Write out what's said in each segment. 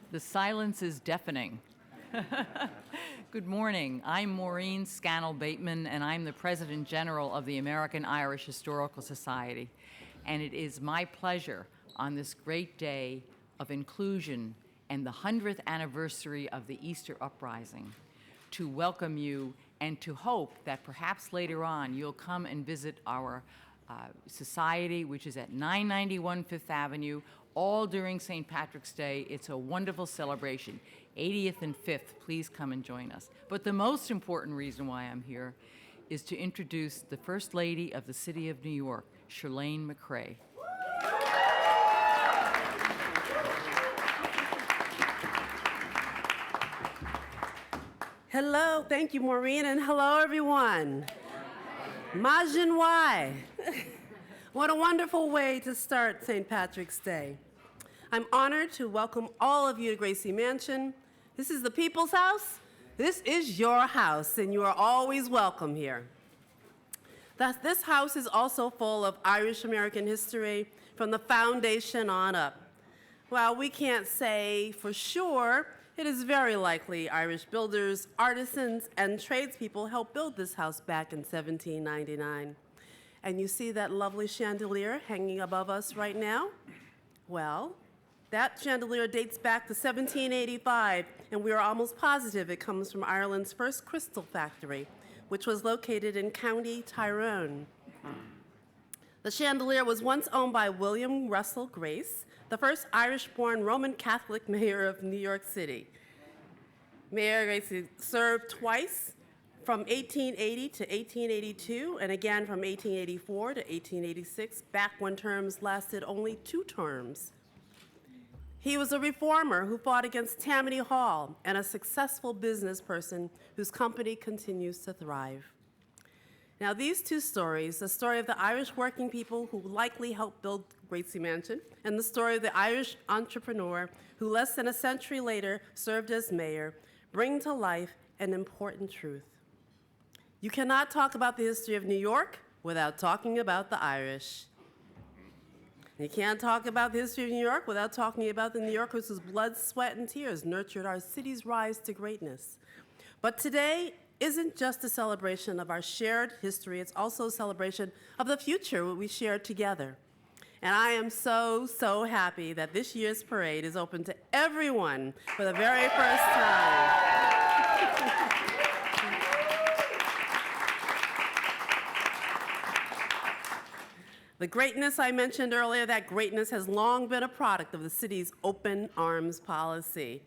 The silence is deafening. Good morning. I'm Maureen Scannell-Bateman, and I'm the President General of the American Irish Historical Society. And it is my pleasure on this great day of inclusion and the 100th anniversary of the Easter Uprising to welcome you and to hope that perhaps later on you'll come and visit our society, which is at 991 Fifth Avenue, all during St. Patrick's Day. It's a wonderful celebration. 80th and 5th, please come and join us. But the most important reason why I'm here is to introduce the First Lady of the City of New York, Chirlane McCray. Hello, thank you, Maureen, and hello, everyone. Majin Wai. What a wonderful way to start St. Patrick's Day. I'm honored to welcome all of you to Gracie Mansion. This is the people's house. This is your house, and you are always welcome here. This house is also full of Irish American history from the foundation on up. While we can't say for sure, it is very likely Irish builders, artisans, and tradespeople helped build this house back in 1799. And you see that lovely chandelier hanging above us right now? Well, that chandelier dates back to 1785, and we are almost positive it comes from Ireland's first crystal factory, which was located in County Tyrone. The chandelier was once owned by William Russell Grace, the first Irish-born Roman Catholic mayor of New York City. Mayor Grace served twice, from 1880 to 1882, and again from 1884 to 1886, back when terms lasted only 2 terms. He was a reformer who fought against Tammany Hall and a successful business person whose company continues to thrive. Now, these 2 stories, the story of the Irish working people who likely helped build Gracie Mansion, and the story of the Irish entrepreneur who less than a century later served as mayor, bring to life an important truth. You cannot talk about the history of New York without talking about the Irish. You can't talk about the history of New York without talking about the New Yorkers whose blood, sweat, and tears nurtured our city's rise to greatness. But today isn't just a celebration of our shared history, it's also a celebration of the future we share together. And I am so happy that this year's parade is open to everyone for the very first time. The greatness I mentioned earlier, that greatness has long been a product of the city's open arms policy.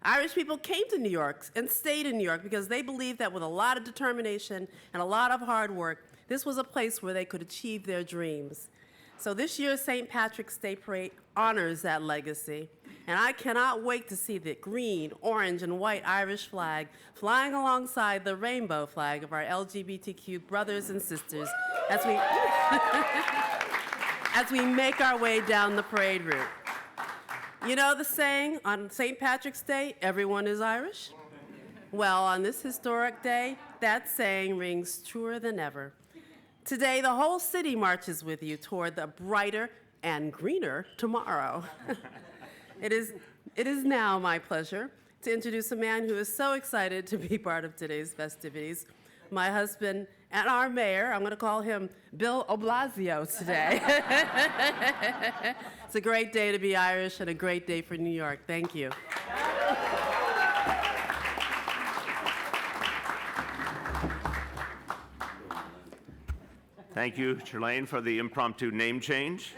Irish people came to New York and stayed in New York because they believed that with a lot of determination and a lot of hard work, this was a place where they could achieve their dreams. So this year's St. Patrick's Day Parade honors that legacy, and I cannot wait to see the green, orange, and white Irish flag flying alongside the rainbow flag of our LGBTQ brothers and sisters as we make our way down the parade route. You know the saying, on St. Patrick's Day, everyone is Irish? Well, on this historic day, that saying rings truer than ever. Today, the whole city marches with you toward the brighter and greener tomorrow. It is now my pleasure to introduce a man who is so excited to be part of today's festivities, my husband and our mayor. I'm going to call him Bill Blasio today. It's a great day to be Irish and a great day for New York. Thank you. Thank you, Chirlane, for the impromptu name change.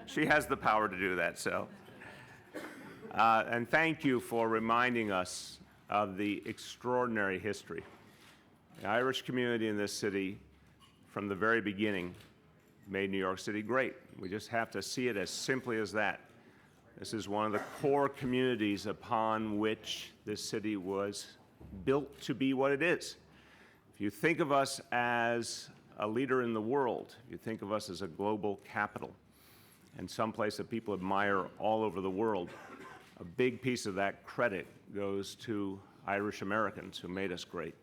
She has the power to do that, so. And thank you for reminding us of the extraordinary history. The Irish community in this city, from the very beginning, made New York City great. We just have to see it as simply as that. This is one of the core communities upon which this city was built to be what it is. If you think of us as a leader in the world, you think of us as a global capital and someplace that people admire all over the world, a big piece of that credit goes to Irish Americans who made us great.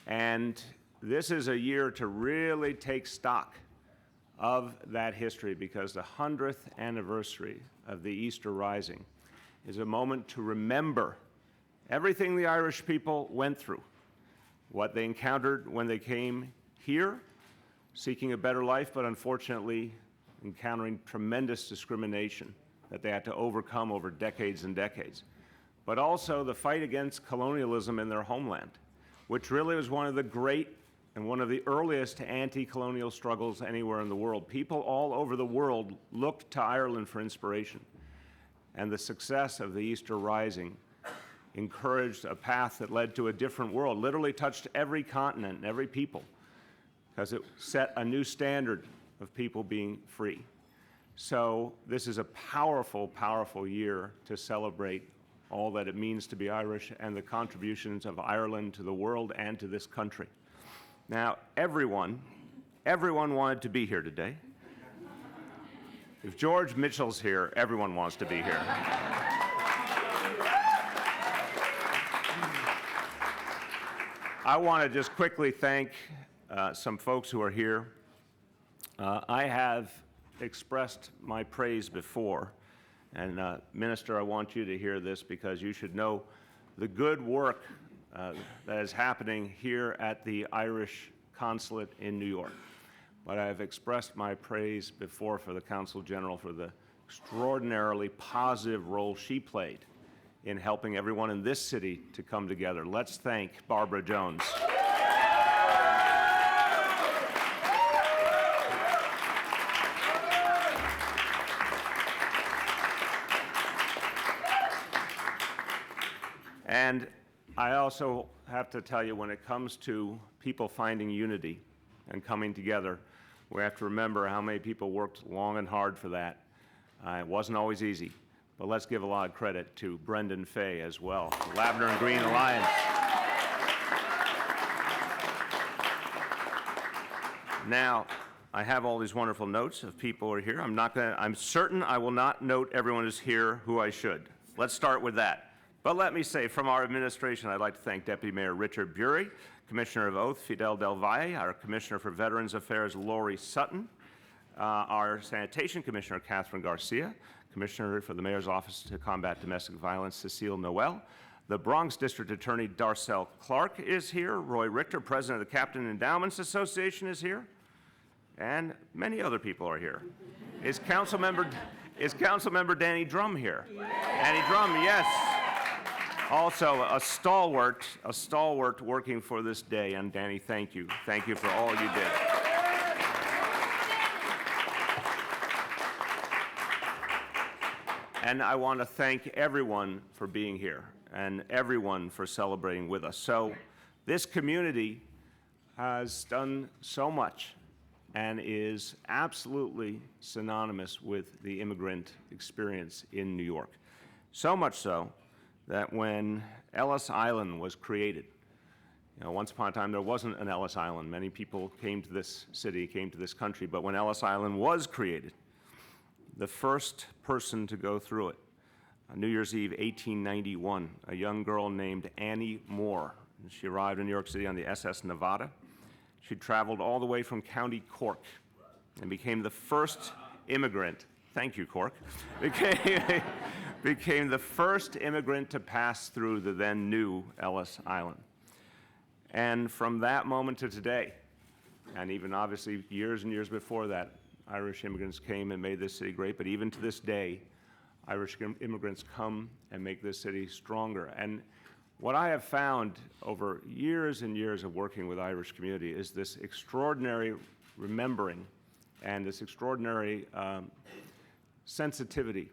And this is a year to really take stock of that history because the 100th anniversary of the Easter Rising is a moment to remember everything the Irish people went through, what they encountered when they came here, seeking a better life, but unfortunately encountering tremendous discrimination that they had to overcome over decades and decades. But also the fight against colonialism in their homeland, which really was one of the great and one of the earliest anti-colonial struggles anywhere in the world. People all over the world looked to Ireland for inspiration. And the success of the Easter Rising encouraged a path that led to a different world, literally touched every continent and every people, because it set a new standard of people being free. So this is a powerful, powerful year to celebrate all that it means to be Irish and the contributions of Ireland to the world and to this country. Now, everyone wanted to be here today. If George Mitchell's here, everyone wants to be here. I want to just quickly thank some folks who are here. I have expressed my praise before, and Minister, I want you to hear this because you should know the good work that is happening here at the Irish Consulate in New York. But I have expressed my praise before for the Consul General for the extraordinarily positive role she played in helping everyone in this city to come together. Let's thank Barbara Jones. And I also have to tell you, when it comes to people finding unity and coming together, we have to remember how many people worked long and hard for that. It wasn't always easy, but let's give a lot of credit to Brendan Fay as well, the Lavender and Green Alliance. Now, I have all these wonderful notes of people who are here. I'm certain I will not note everyone is here who I should. Let's start with that. But let me say, from our administration, I'd like to thank Deputy Mayor Richard Bury, Commissioner of Oath Fidel Del Valle, our Commissioner for Veterans Affairs Lori Sutton, our Sanitation Commissioner Catherine Garcia, Commissioner for the Mayor's Office to Combat Domestic Violence Cecile Noel, the Bronx District Attorney Darcel Clark is here, Roy Richter, President of the Captain Endowments Association is here, and many other people are here. Is Councilmember Danny Drum here? Danny Drum, yes. Also, a stalwart working for this day. And Danny, thank you. Thank you for all you did. And I want to thank everyone for being here and everyone for celebrating with us. So this community has done so much and is absolutely synonymous with the immigrant experience in New York. So much so that when Ellis Island was created, once upon a time there wasn't an Ellis Island. Many people came to this city, came to this country, but when Ellis Island was created, the first person to go through it, on New Year's Eve, 1891, a young girl named Annie Moore. She arrived in New York City on the SS Nevada. She traveled all the way from County Cork and became the first immigrant, thank you, Cork, became the first immigrant to pass through the then new Ellis Island. And from that moment to today, and even obviously years and years before that, Irish immigrants came and made this city great, but even to this day, Irish immigrants come and make this city stronger. And what I have found over years and years of working with Irish community is this extraordinary remembering and this extraordinary sensitivity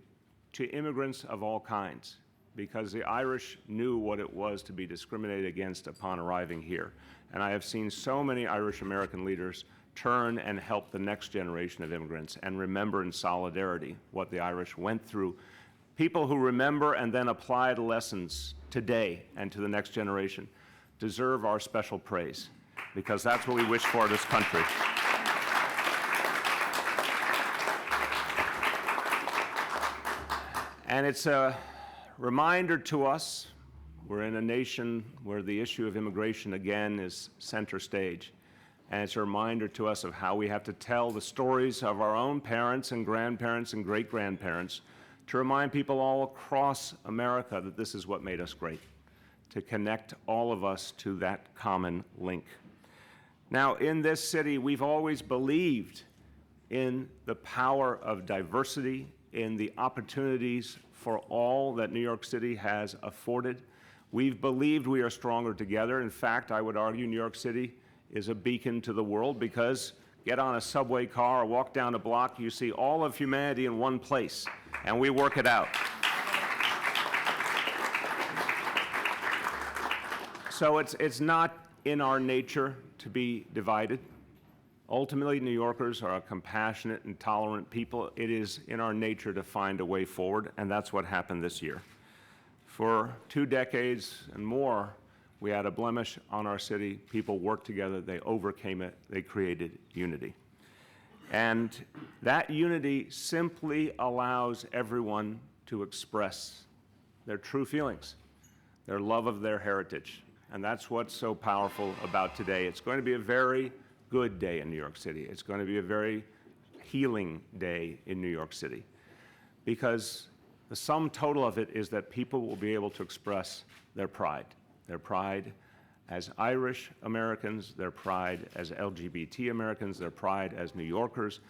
to immigrants of all kinds, because the Irish knew what it was to be discriminated against upon arriving here. And I have seen so many Irish American leaders turn and help the next generation of immigrants and remember in solidarity what the Irish went through. People who remember and then apply the lessons today and to the next generation deserve our special praise, because that's what we wish for this country. And it's a reminder to us, we're in a nation where the issue of immigration again is center stage. And it's a reminder to us of how we have to tell the stories of our own parents and grandparents and great-grandparents to remind people all across America that this is what made us great, to connect all of us to that common link. Now, in this city, we've always believed in the power of diversity, in the opportunities for all that New York City has afforded. We've believed we are stronger together. In fact, I would argue New York City is a beacon to the world because get on a subway car or walk down a block, you see all of humanity in one place, and we work it out. So it's not in our nature to be divided. Ultimately, New Yorkers are a compassionate and tolerant people. It is in our nature to find a way forward, and that's what happened this year. For 2 decades and more, we had a blemish on our city. People worked together, they overcame it, they created unity. And that unity simply allows everyone to express their true feelings, their love of their heritage. And that's what's so powerful about today. It's going to be a very good day in New York City. It's going to be a very healing day in New York City, because the sum total of it is that people will be able to express their pride as Irish Americans, their pride as LGBT Americans, their pride as New Yorkers.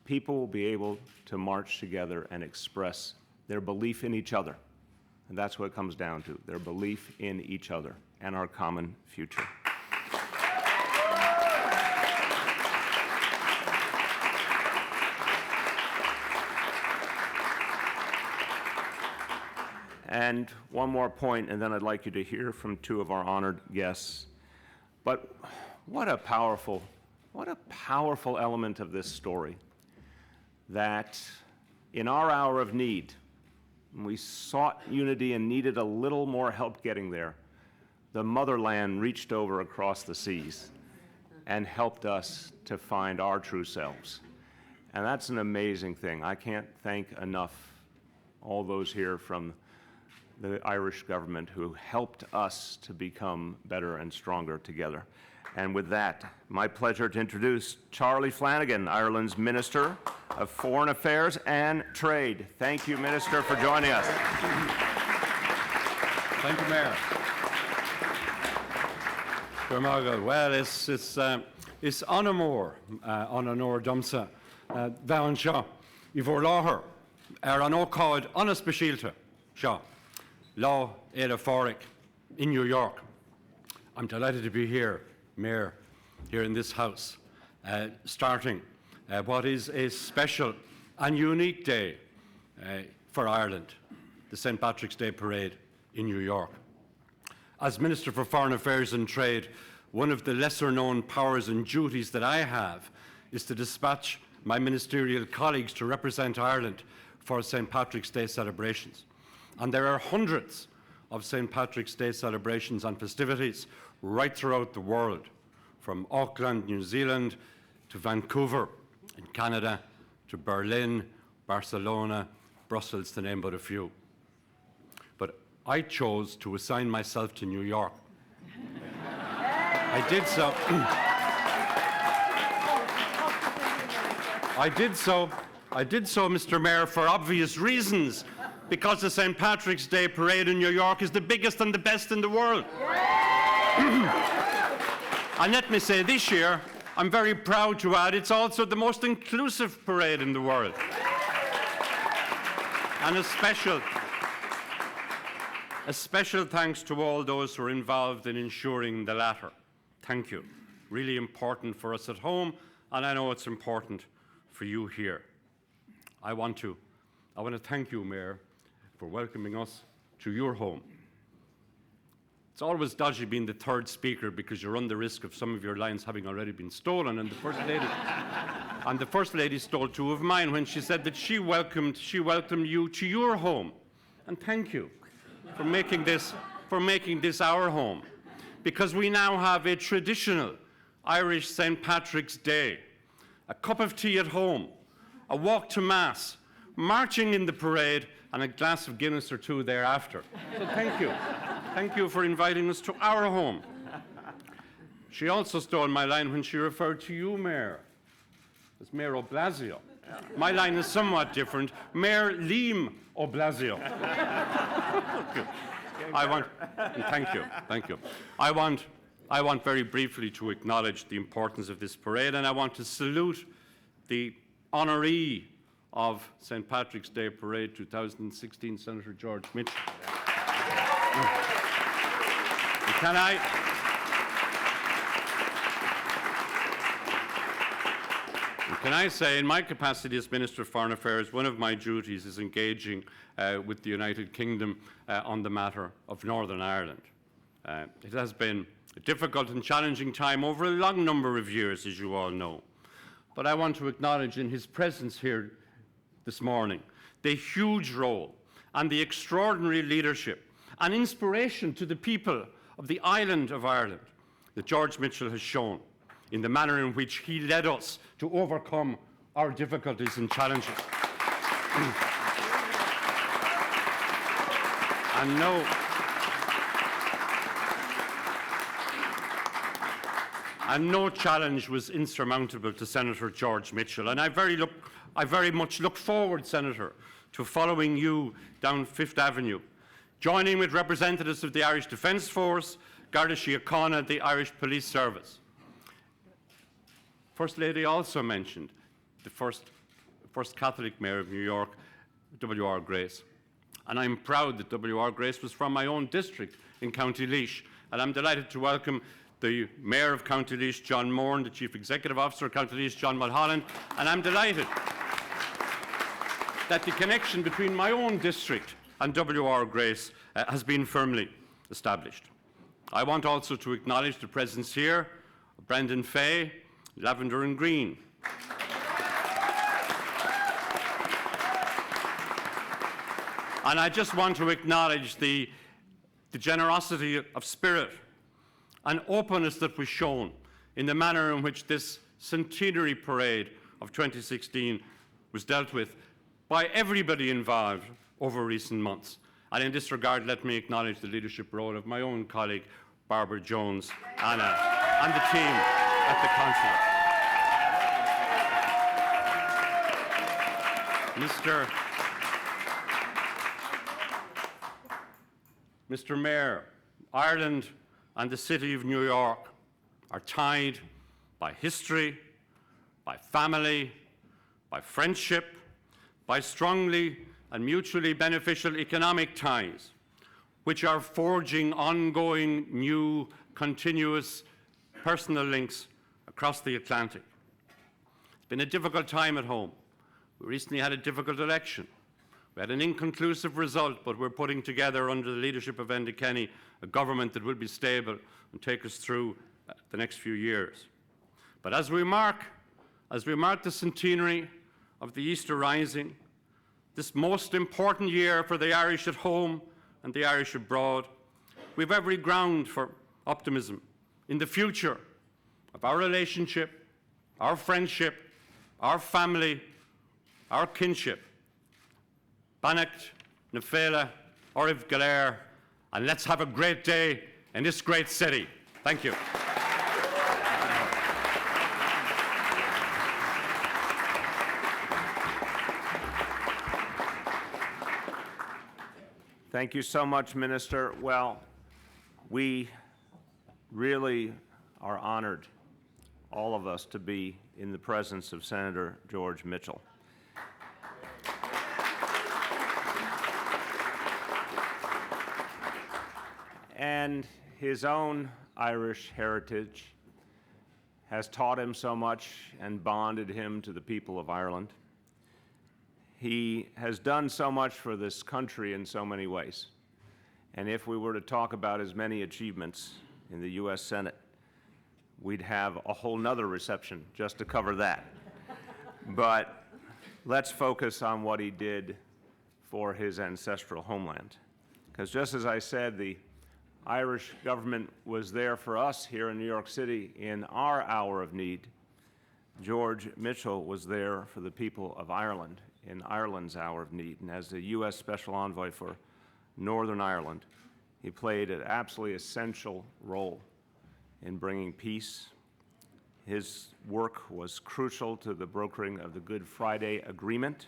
People will be able to march together and express their belief in each other. And that's what it comes down to, their belief in each other and our common future. And one more point, and then I'd like you to hear from 2 of our honored guests. But what a powerful element of this story, that in our hour of need, when we sought unity and needed a little more help getting there, the motherland reached over across the seas and helped us to find our true selves. And that's an amazing thing. I can't thank enough all those here from the Irish government who helped us to become better and stronger together. And with that, my pleasure to introduce Charlie Flanagan, Ireland's Minister of Foreign Affairs and Trade. Thank you, Minister, for joining us. Thank you, Mayor. Well, it's an amor domsa bhean seo I bhur láthair an ócáid speisialta seo lá fáric in New York. I'm delighted to be here, Mayor, here in this House, starting what is a special and unique day for Ireland, the St. Patrick's Day Parade in New York. As Minister for Foreign Affairs and Trade, one of the lesser-known powers and duties that I have is to dispatch my ministerial colleagues to represent Ireland for St. Patrick's Day celebrations. And there are hundreds of St. Patrick's Day celebrations and festivities right throughout the world, from Auckland, New Zealand, to Vancouver in Canada, to Berlin, Barcelona, Brussels, to name but a few. But I chose to assign myself to New York. I did so, Mr. Mayor, for obvious reasons, because the St. Patrick's Day Parade in New York is the biggest and the best in the world. And let me say, this year, I'm very proud to add, it's also the most inclusive parade in the world. And a special thanks to all those who are involved in ensuring the latter. Thank you. Really important for us at home, and I know it's important for you here. I want to thank you, Mayor, for welcoming us to your home. It's always dodgy being the third speaker because you run the risk of some of your lines having already been stolen, and the First Lady stole 2 of mine when she said that she welcomed you to your home. And thank you for making this our home, because we now have a traditional Irish St. Patrick's Day, a cup of tea at home, a walk to Mass, marching in the parade, and a glass of Guinness or 2 thereafter. So thank you. Thank you for inviting us to our home. She also stole my line when she referred to you, Mayor, as Mayor Blasio. My line is somewhat different. Mayor Liam o Blasio. Thank you. I want very briefly to acknowledge the importance of this parade, and I want to salute the honoree of St. Patrick's Day Parade 2016, Senator George Mitchell. Can I say, in my capacity as Minister of Foreign Affairs, one of my duties is engaging with the United Kingdom on the matter of Northern Ireland. It has been a difficult and challenging time over a long number of years, as you all know. But I want to acknowledge in his presence here this morning the huge role and the extraordinary leadership and inspiration to the people of the island of Ireland that George Mitchell has shown in the manner in which he led us to overcome our difficulties and challenges. And no challenge was insurmountable to Senator George Mitchell. And I very much look forward, Senator, to following you down Fifth Avenue, joining with representatives of the Irish Defence Force, Garda Síochána, the Irish Police Service. First Lady also mentioned the first Catholic Mayor of New York, W.R. Grace. And I'm proud that W.R. Grace was from my own district in County Laois. And I'm delighted to welcome the Mayor of County Laois, John Moore, and the Chief Executive Officer of County Laois, John Mulholland. And I'm delighted that the connection between my own district and W.R. Grace has been firmly established. I want also to acknowledge the presence here of Brendan Fay, Lavender and Green. And I just want to acknowledge the generosity of spirit and openness that was shown in the manner in which this centenary parade of 2016 was dealt with by everybody involved over recent months. And in this regard, let me acknowledge the leadership role of my own colleague, Barbara Jones, Anna, and the team at the consulate. Mr. Mayor, Ireland and the City of New York are tied by history, by family, by friendship, by strongly and mutually beneficial economic ties, which are forging ongoing, new, continuous personal links across the Atlantic. It's been a difficult time at home. We recently had a difficult election. We had an inconclusive result, but we're putting together, under the leadership of Enda Kenny, a government that will be stable and take us through the next few years. But as we mark the centenary of the Easter Rising, this most important year for the Irish at home and the Irish abroad, we have every ground for optimism in the future of our relationship, our friendship, our family, our kinship. Bannacht, Nafela, Oriv Galer, and let's have a great day in this great city. Thank you. Thank you so much, Minister. Well, we really are honored, all of us, to be in the presence of Senator George Mitchell. And his own Irish heritage has taught him so much and bonded him to the people of Ireland. He has done so much for this country in so many ways. And if we were to talk about his many achievements in the U.S. Senate, we'd have a whole nother reception just to cover that. But let's focus on what he did for his ancestral homeland. Because just as I said, the Irish government was there for us here in New York City in our hour of need. George Mitchell was there for the people of Ireland in Ireland's hour of need. And as the U.S. Special Envoy for Northern Ireland, he played an absolutely essential role in bringing peace. His work was crucial to the brokering of the Good Friday Agreement.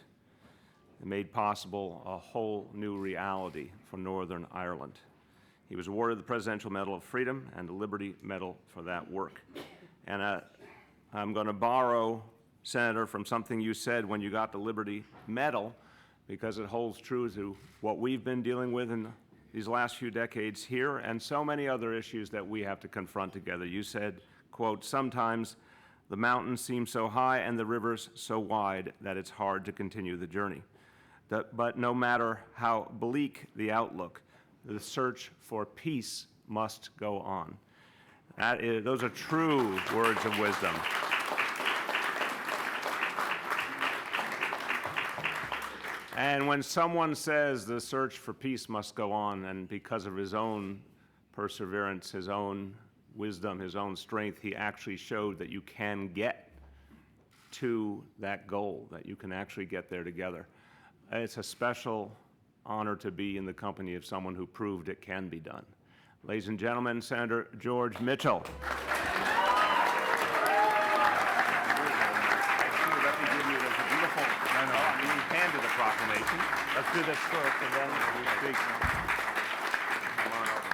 It made possible a whole new reality for Northern Ireland. He was awarded the Presidential Medal of Freedom and the Liberty Medal for that work. And I'm going to borrow, Senator, from something you said when you got the Liberty Medal, because it holds true to what we've been dealing with in these last few decades here and so many other issues that we have to confront together. You said, quote, "Sometimes the mountains seem so high and the rivers so wide that it's hard to continue the journey. But no matter how bleak the outlook, the search for peace must go on." Those are true words of wisdom. And when someone says the search for peace must go on, and because of his own perseverance, his own wisdom, his own strength, he actually showed that you can get to that goal, that you can actually get there together. It's a special honor to be in the company of someone who proved it can be done. Ladies and gentlemen, Senator George Mitchell. Handed the proclamation. Let's do this first, and then we speak. Come on over.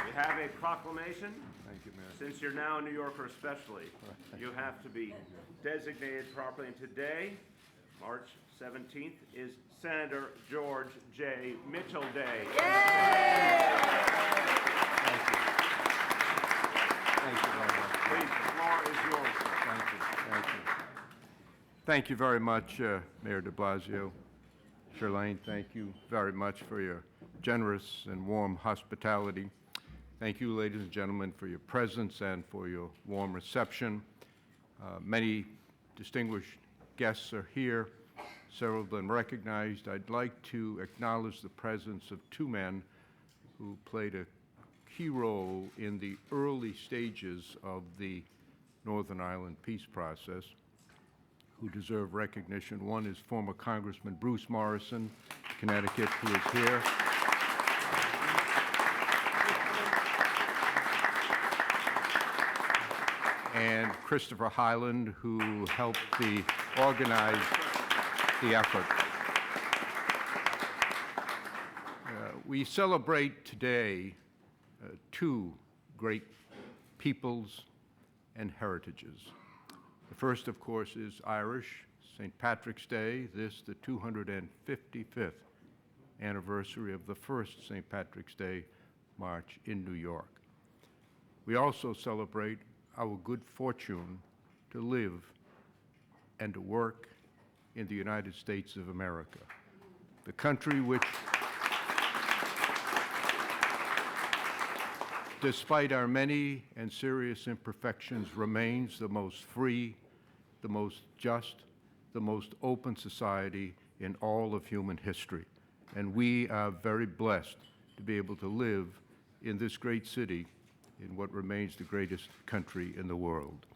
We have a proclamation. Thank you, Mayor. Since you're now a New Yorker especially, you have to be designated properly. And today, March 17th, is Senator George J. Mitchell Day. Thank you very much. Please, the floor is yours, sir. Thank you. Thank you. Thank you very much, Mayor de Blasio. Charlene, thank you very much for your generous and warm hospitality. Thank you, ladies and gentlemen, for your presence and for your warm reception. Many distinguished guests are here, several of them recognized. I'd like to acknowledge the presence of two men who played a key role in the early stages of the Northern Ireland peace process, who deserve recognition. One is former Congressman Bruce Morrison, Connecticut, who is here. And Christopher Highland, who helped organize the effort. We celebrate today two great peoples and heritages. The first, of course, is Irish, St. Patrick's Day, this the 255th anniversary of the first St. Patrick's Day march in New York. We also celebrate our good fortune to live and to work in the United States of America, the country which, despite our many and serious imperfections, remains the most free, the most just, the most open society in all of human history. And we are very blessed to be able to live in this great city in what remains the greatest country in the world.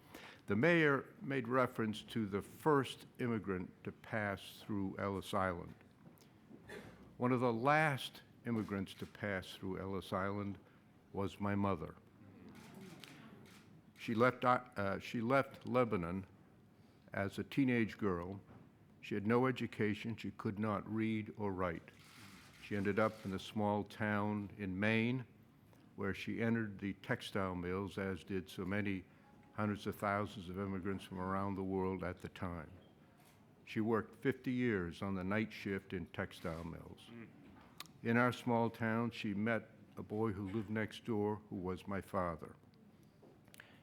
The mayor made reference to the first immigrant to pass through Ellis Island. One of the last immigrants to pass through Ellis Island was my mother. She left Lebanon as a teenage girl. She had no education. She could not read or write. She ended up in a small town in Maine, where she entered the textile mills, as did so many hundreds of thousands of immigrants from around the world at the time. She worked 50 years on the night shift in textile mills. In our small town, she met a boy who lived next door, who was my father.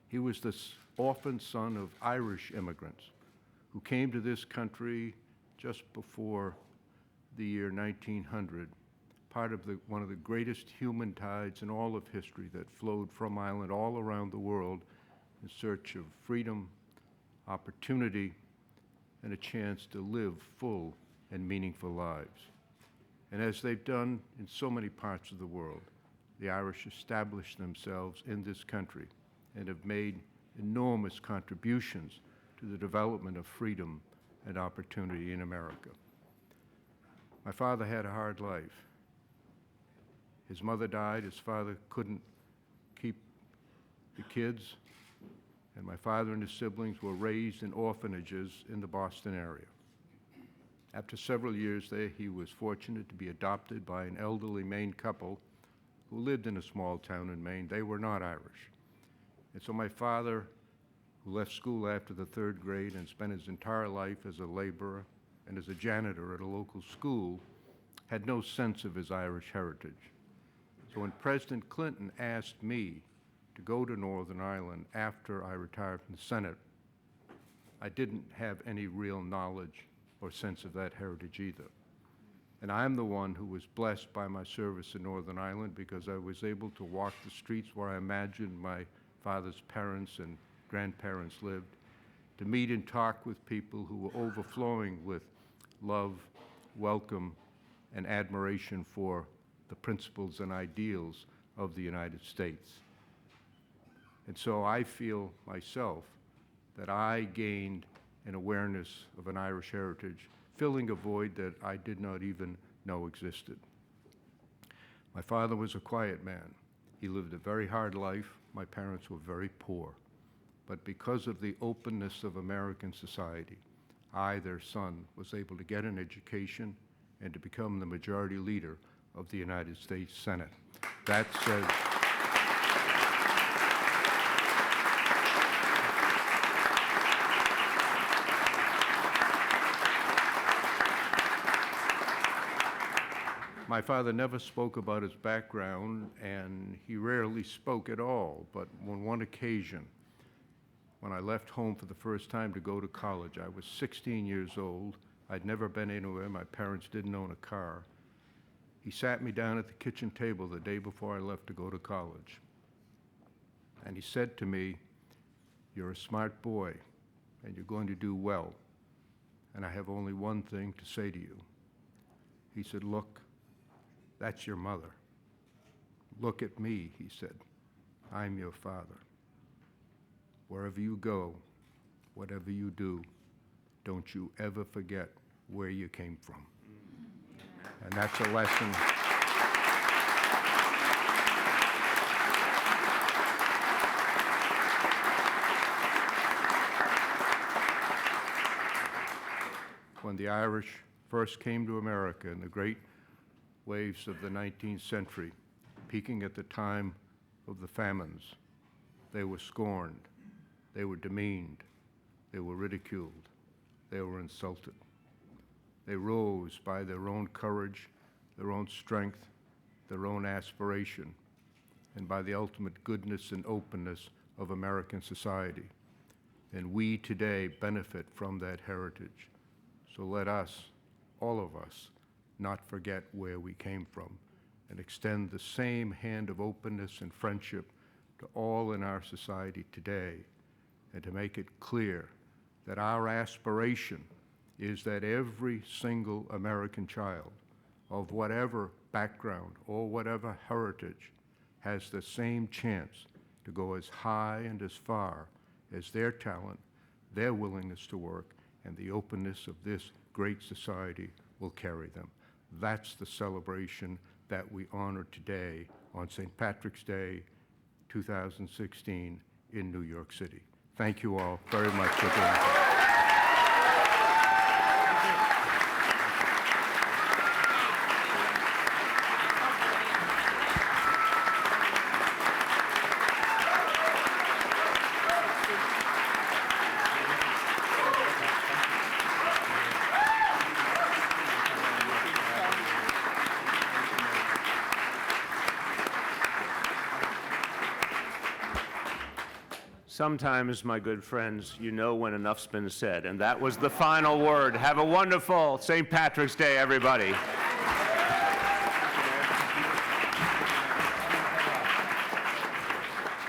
He was the orphan son of Irish immigrants who came to this country just before the year 1900, part of one of the greatest human tides in all of history that flowed from Ireland all around the world in search of freedom, opportunity, and a chance to live full and meaningful lives. And as they've done in so many parts of the world, the Irish established themselves in this country and have made enormous contributions to the development of freedom and opportunity in America. My father had a hard life. His mother died. His father couldn't keep The kids and my father and his siblings were raised in orphanages in the Boston area. After several years there, he was fortunate to be adopted by an elderly Maine couple who lived in a small town in Maine. They were not Irish. And so my father, who left school after the 3rd grade and spent his entire life as a laborer and as a janitor at a local school, had no sense of his Irish heritage. So when President Clinton asked me to go to Northern Ireland after I retired from the Senate, I didn't have any real knowledge or sense of that heritage either. And I'm the one who was blessed by my service in Northern Ireland because I was able to walk the streets where I imagined my father's parents and grandparents lived, to meet and talk with people who were overflowing with love, welcome, and admiration for the principles and ideals of the United States. And so I feel myself that I gained an awareness of an Irish heritage, filling a void that I did not even know existed. My father was a quiet man. He lived a very hard life. My parents were very poor. But because of the openness of American society, I, their son, was able to get an education and to become the majority leader of the United States Senate. That says, my father never spoke about his background, and he rarely spoke at all. But on one occasion, when I left home for the first time to go to college, I was 16 years old. I'd never been anywhere. My parents didn't own a car. He sat me down at the kitchen table the day before I left to go to college. And he said to me, "You're a smart boy, and you're going to do well. And I have only one thing to say to you." He said, "Look, that's your mother. Look at me," he said. "I'm your father. Wherever you go, whatever you do, don't you ever forget where you came from." And that's a lesson. When the Irish first came to America in the great waves of the 19th century, peaking at the time of the famines, they were scorned, they were demeaned, they were ridiculed, they were insulted. They rose by their own courage, their own strength, their own aspiration, and by the ultimate goodness and openness of American society. And we today benefit from that heritage. So let us, all of us, not forget where we came from and extend the same hand of openness and friendship to all in our society today, and to make it clear that our aspiration is that every single American child of whatever background or whatever heritage has the same chance to go as high and as far as their talent, their willingness to work, and the openness of this great society will carry them. That's the celebration that we honor today on St. Patrick's Day 2016 in New York City. Thank you all very much for being here. Sometimes, my good friends, you know when enough's been said, and that was the final word. Have a wonderful St. Patrick's Day, everybody.